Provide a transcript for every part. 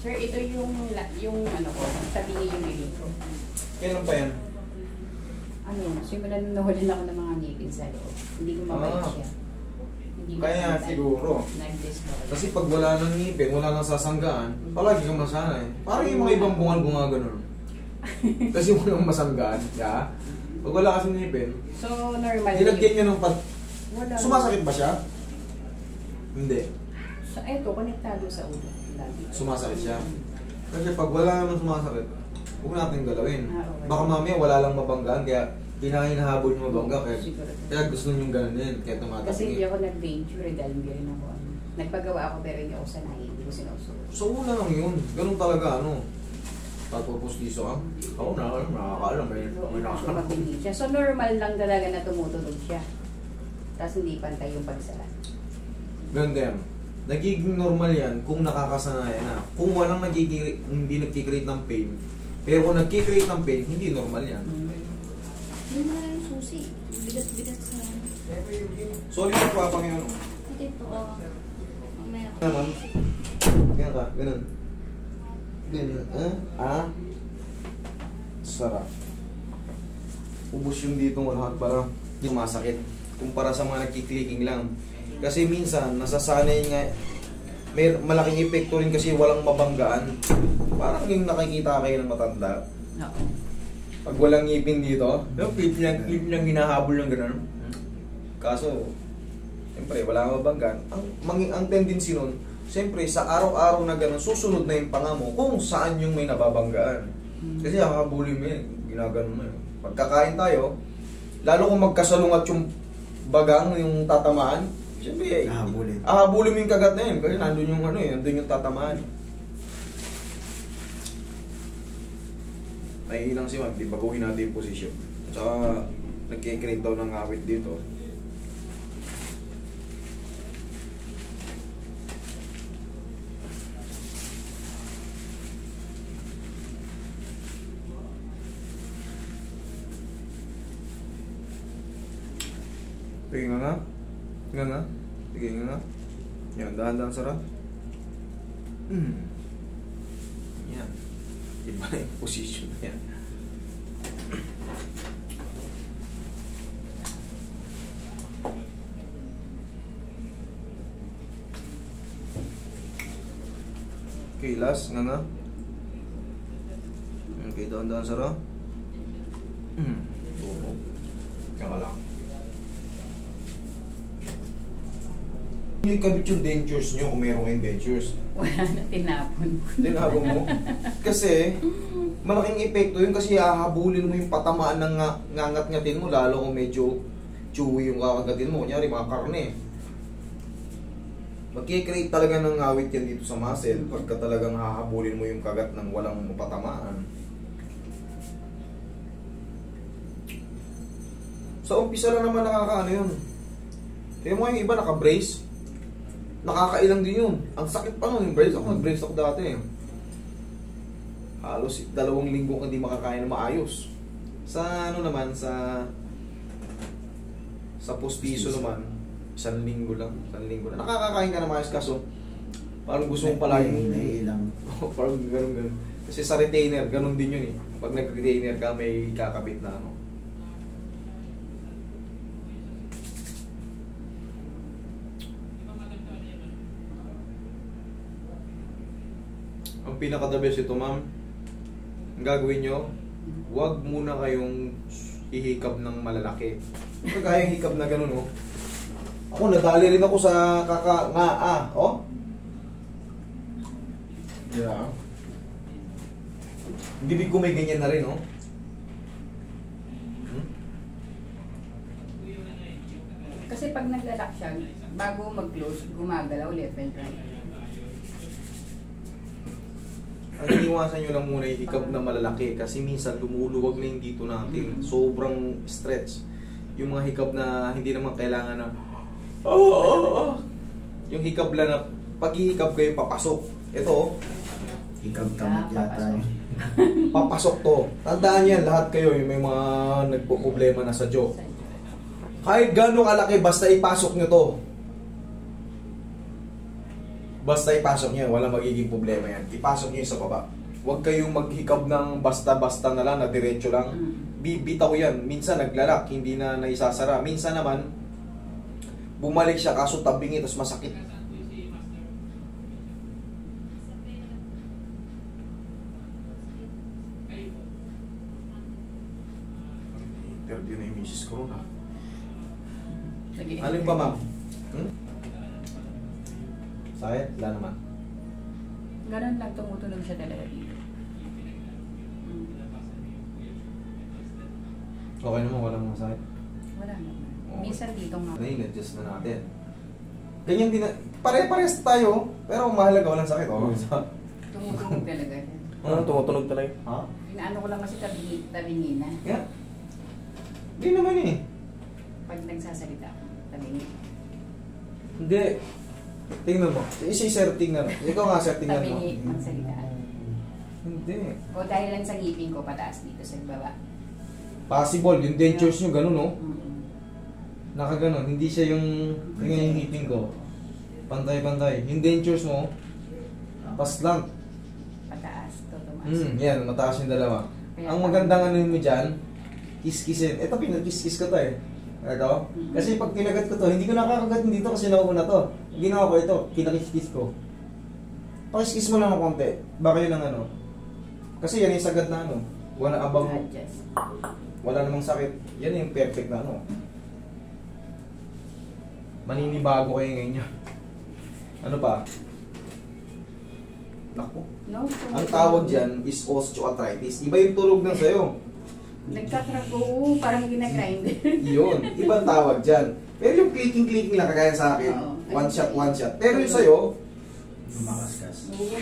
Sir, ito yung ano ko, sabihin yung bibig ko. Kailan pa yan? Ano, simulan nung nahulan ako ng mga ngipin sa loob. Hindi ko mabait siya. Hindi ko Kaya siguro. nag-dislodge. Kasi pag wala nang ngipin, wala nang sasanggaan, palagi kang masanay. Parang yung mga ibang bungal-bunga ganun. Kasi walang masanggaan, ya? Pag wala kasing ngipin, So, normal. nilagyan niya ng Wala. Sumasakit ba siya? Hindi. So, eto, konektado sa ulo. Lagi. Sumasakit siya. Kasi pag wala naman sumasakit, huwag natin galawin. Okay. Baka mamaya wala lang mabanggaan, kaya hinahabol yung mabangga. Siguro. Kaya gusto nyo yung gano'n kaya tumatakingin. Kasi hindi ako nag-venture dahil hindi rin ako. Nagpagawa ako pero hindi ako sanayin. Hindi ko sinusunod. So una lang yun. Ganun talaga pagpupustiso ka. Oo, nakakaalam. May nakakaalam. Mapingi siya. So, normal lang talaga na tumutunog siya. Tapos hindi pantay yung pagsara. Ganda yan. Nagiging normal yan kung nakakasanayan na. Kung walang hindi nagkikreate ng pain, pero kung nagkikreate ng pain, hindi normal yan. Yun na yung susi. Bigat-bigat sa... Sorry na po, Panginoon. Ito po. Mamaya ko. Naman. Ganyan ka, ganun. Ganyan, sarap. Ubus yung dito lahat para hindi masakit. Kumpara sa mga nagkiklicking lang. Kasi minsan, nasasanay nga, may malaking epekto rin kasi walang mabanggaan. Parang yung nakikita kayo ng matanda. Oo. Pag walang ngipin dito, yung clip niyang hinahabol ng gano'n. Kaso, siyempre, wala kang mabanggaan. Ang tendency nun, siyempre, sa araw-araw na gano'n, susunod na yung panga mo kung saan yung may nababanggaan. Kasi hahabulin mo yun, ginagano mo yun. Pagkakain tayo, lalo kung magkasalungat yung bagang, yung tatamaan, siyempre, hahabulin mo yung kagat na yun. Kasi nandun yung nandun yung tatamaan. Naiilang si Ma'am, di baguhin natin yung posisyon. Tsaka, nagkikreate daw ng awit dito. Sige nga. Sige nga. Sige nga. Yan, dahan-dahan sarap. Yan. Iba na yung position na yan. Okay, last. Nga nga. Okay, dahan-dahan sarap. Oo. Yan ka lang. Yung kabit yung dentures nyo kung meron kayong dentures. Wala na, tinapon ko. Tinapon mo? Kasi, malaking epekto yun kasi hahabulin mo yung patamaan ng ngangat-ngatin mo, lalo kung medyo chewy yung kakagatin mo. Kunyari, mga karne. Magkikreate talaga ng awit yan dito sa muscle pagka talagang hahabulin mo yung kagat ng walang patamaan. Sa umpisa lang naman nakakaano yun. Kaya mo yung iba naka-brace. Nakakailang din yun. Ang sakit pa nun yung brace. Ako nag-brace ako dati. Halos 2 linggo hindi makakain na maayos. Sa ano naman, sa postiso naman, 1 linggo lang. 1 linggo na. Nakakakain ka na maayos kaso parang gusto mong palagi naiilang. parang ganun. Kasi sa retainer, ganun din yun eh. Pag nag-retainer ka, may kakabit na ano. Ang pinaka-the best ito, ma'am, ang gagawin nyo, huwag muna kayong hihikab ng malalaki. Kagaya hikab na gano'n, oh. Ako, nadali rin ako sa oh. Yeah. Bibig ko may ganyan na rin, oh. Kasi pag naglalak siya, bago mag-close, gumagalaw left and right. Ang iniwasan nyo lang muna yung hikab na malalaki kasi minsan lumuluwag na yung dito natin. Sobrang stretch. Yung mga hikab na hindi naman kailangan na yung hikab lang na pag hikab kayo papasok. Ito, Hikab tamad yata. papasok to. Tandaan yan, lahat kayo yung may mga nagpo-problema na sa jaw. Kahit gano'ng kalaki, basta ipasok nyo to. Basta ipasok nyo, wala magiging problema yan. Ipasok nyo sa baba. Huwag kayong maghikab ng basta-basta na lang, na diretso lang. Bibitaw yan. Minsan naglalak, hindi na naisasara. Minsan naman, bumalik siya kaso tabingi, tapos masakit. Interview na yung misis ko na. Alin pa, ma'am? Sakit? Wala naman. Ganun lang, tumutunog siya talaga dito. Okay naman, walang masakit. Wala naman. Oo. Minsan dito nga. Na-adjust na natin. Ganyan din na, pare-pares tayo, pero mahalaga walang sakit. Oh. Tumutunog talaga. Tumutunog talaga. Ha? Inaano ko lang kasi tabingin na. Yeah. Hindi naman eh. Pag nagsasalita ako, tabingin. Hindi. Tingnan mo. Sir, tingnan mo. Ikaw nga, sir, tingnan mo. Tabingin ng salitaan. Hindi. O dahil lang sa ngipin ko pataas dito sa baba. Possible. Yung dentures nyo, ganun, no? Mm-mm. Nakaganon. Hindi siya yung ganyan yung ngipin ko. Pantay-pantay. Yung dentures mo, paslant. Pataas, to tumaas. Yan. Mataas yung dalawa. Kaya Ang magandang ano mo dyan, kiss-kissin. Ito, pinag-kiss-kiss ko to eh. Ito. Kasi pag kinagat ko to, hindi ko nakakagat dito kasi nauna to. Ginawa ko ito, kinakiss-kiss ko. Pakis-kiss mo lang ng konti. Baka yun ang ano. Kasi yan yung sagad na ano. Wala abang, Adjust. wala namang sakit. Yan yung perfect na ano. Maninibago kayo ngayon niya. Ano pa? Naku. No, Ang tawag dyan is osteoarthritis. Iba yung tulog ng sayo. nagkakrap ko, parang ginagrinder. Yun. Ibang tawag dyan. Pero yung clicking lang kagaya sa akin. Oo. One shot. Pero yung sayo, Lumakaskas. Oo,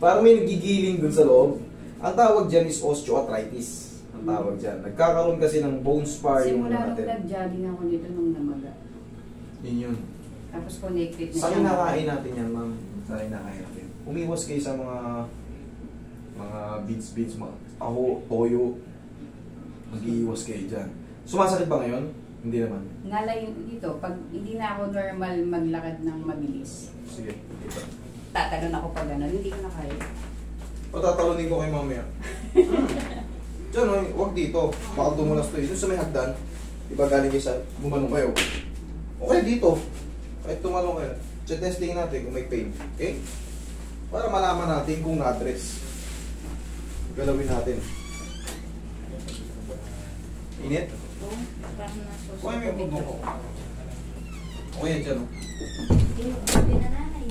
parang may nagigiling dun sa loob. Ang tawag dyan is osteoarthritis. Ang tawag dyan. Nagkakaroon kasi ng bone spar yung simula nung natin. nag-jogging ako dito nung namaga. Yun. Tapos connected na Sa kinakain natin yan, ma'am. Sa kinakain natin. Umiwas kayo sa mga beats, ako, toyo. Mag-iiwas kayo dyan. Sumasakit ba ngayon? Hindi naman. Nalayo dito, pag hindi na ako normal maglakad ng mabilis, Sige, dito. tatalon ako pag gano'n, hindi ko na kaya. Patatalunin ko kayo mamaya. Diyan, huwag dito. Baka dumulas to. Doon sa may hagdan. Diba galing kayo sa gumanong kayo. Okay, dito. Kahit tumalong kayo. Testing natin kung may pain. Okay? Para malaman natin kung na-address. Galawin natin. Init? Oo, parang nasusunod. Okay, may bugno ko. Okay, dyan. Hindi na nanay.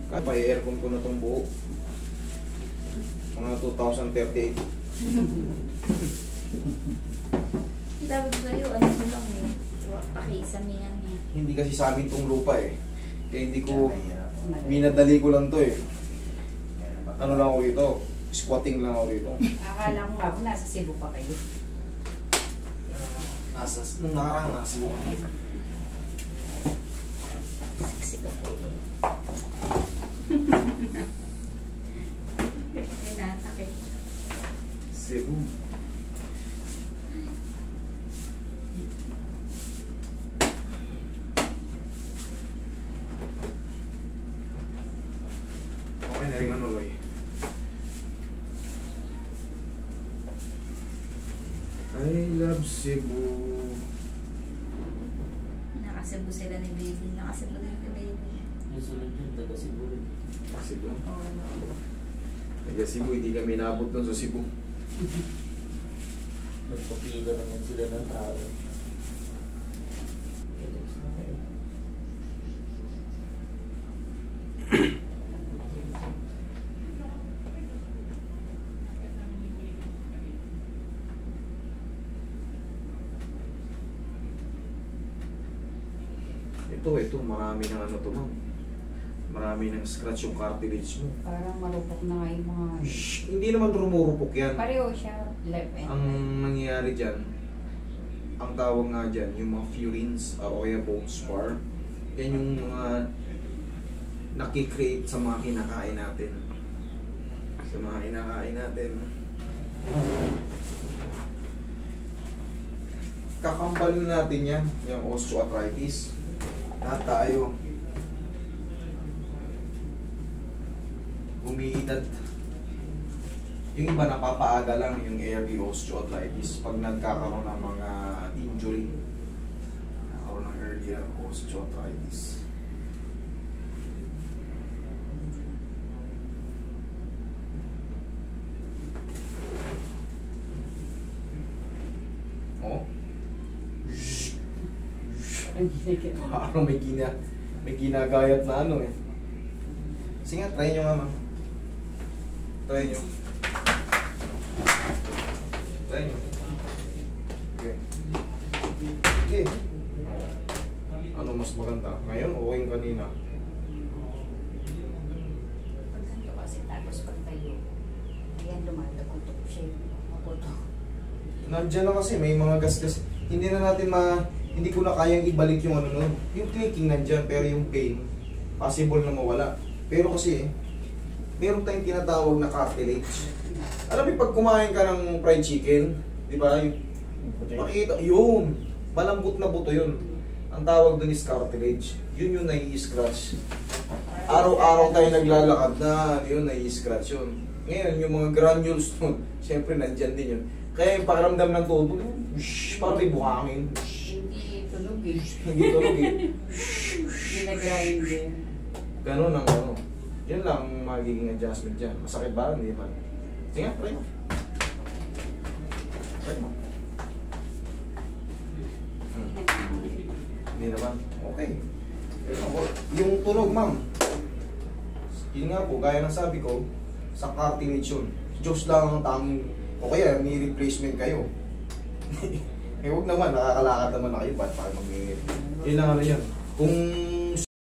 Kaya pa-aircon ko na itong buo. Mga 2038. Sabi ko sa'yo, ano mo lang eh. Pakiisamihan niya. Hindi kasi sa amin itong lupa eh. Kaya hindi ko, minadali ko lang to eh. Ano lang ako dito? Squatting lang ako dito. Akala ko nga, nasa Cebu pa kayo. Nung nakarang nasa Cebu. Tinatakit. Cebu. Okay na rin ano, Roy. I love Cebu. Nakasibo sila ni baby. Nakasibo din ni baby. Yung sunod yun, taga Cebu. Cebu? Oo. Taga Cebu, hindi kami naabot dun sa Cebu. Nagpapila naman sila ng tao. Ito, marami ng ano to, ma'am. Marami ng scratch yung cartilage mo. Parang marupok na nga yung mga... Shhh! Hindi naman rumurupok yan. Pareho siya, left and Ang nangyayari dyan, ang tawag nga dyan, yung mga furins o kaya bone spar, yan yung mga nakikreate sa mga kinakain natin. Sa mga kinakain natin. Kakambalin natin yan, yung osteoarthritis. tayo. Umiidad. Yung iba napapaaga lang yung early osteoarthritis pag nagkakaroon ng mga injury. Nagkakaroon ng earlier osteoarthritis. Oh. Parang may ginagayat na ano eh. Sige nga, try nyo nga ma'am. Try nyo. Try nyo. Okay. Okay. Ano mas maganda? Ngayon o yung kanina? Pag ganito kasi tapos pag tayo, ayan lumalagotok siya yung maputo. Nandiyan na kasi, may mga gas-gas. Hindi na natin hindi ko na kayang ibalik yung ano nun. Yung clicking nandiyan, pero yung pain, possible na mawala. Pero kasi, meron tayong tinatawag na cartilage. Alam mo, pag kumain ka ng fried chicken, di ba? Makikita, yun. Malambot na buto yun. Ang tawag dun is cartilage. Yun yung nai-scratch. Araw-araw tayo naglalakad na, yun, nai-scratch yun. Ngayon, yung mga granules nun, syempre nandyan din yun. Kaya yung pakiramdam ng todo, parang may buhangin. Hindi tunog eh. Hindi tunog eh. Hindi nag-grind eh. Ganun ang ano. Yun lang ang magiging adjustment dyan. Masakit ba? Hindi man. Sige nga, try mo. Try mo. Hindi naman. Okay. Yung tunog, ma'am. Yun nga po, gaya ng sabi ko, sa cartilage yun. Diyos lang ang tanging, o kaya may replacement kayo. Eh huwag naman, nakakalakad naman na kayo, ba't pa mag-i- yun lang ano yan. Kung